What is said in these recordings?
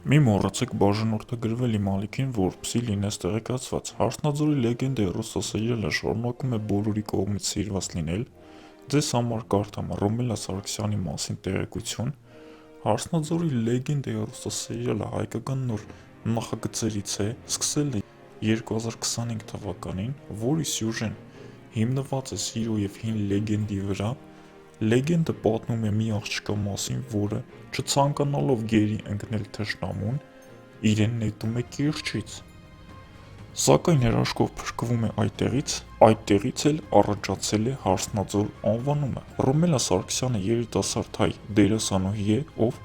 Մի մոռացեք բաժանորդագրվել իմ ալիքին, որպեսզի լինես տեղեկացված։ Հարսնաձորի լեգենդը հեռուստասերիալը շարունակում է բոլորի կողմից սիրված լինել։ Ձեզ համար կարդամ Ռոմելա Սարգսյանի մասին տեղեկություն։ Հարսնաձորի լեգենդը հեռուստասերիալը հայկական նոր նախագծերից է, սկսել է 2025 թվականին, որի սյուժեն հիմնված է սիրո և հին լեգենդի վրա։ Լեգենդը պատմում է մի աղջկա մասին, որը, չցանկանալով գերի ընկնել թշնամուն, իրեն նետում է կիրճից։ Սակայն հրաշքով փրկվում է այդտեղից էլ առաջացել է Հարսնաձոր անվանումը։ Ռոմելա Սարգսյանը երիտասարդ հայ դերասանուհի է, ով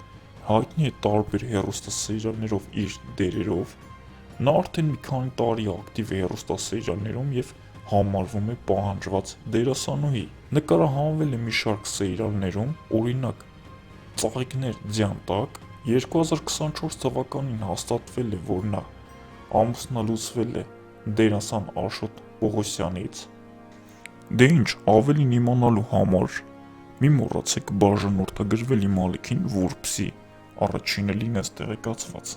հայտնի է տարբեր հեռուստասերիալներով իր դերերով։ Նա արդեն մի քանի տարի է ակտիվ է հեռուստասերիալներում և համարվում է պահանջված դերասանուհի։ Նկարահանվել է մի շարք սերիալներում, օրինակ՝ «Ծաղիկներ ձյան տակ»։ 2024 թվականին հաստատվել է, որ նա ամուսնալուծվել է դերասան Աշոտ Պողոսյանից։ Դե ինչ, ավելին իմանալու համար մի մոռացեք բաժանորդագրվել իմ ալիքին, որպեսզի առաջինը լինես տեղեկացված։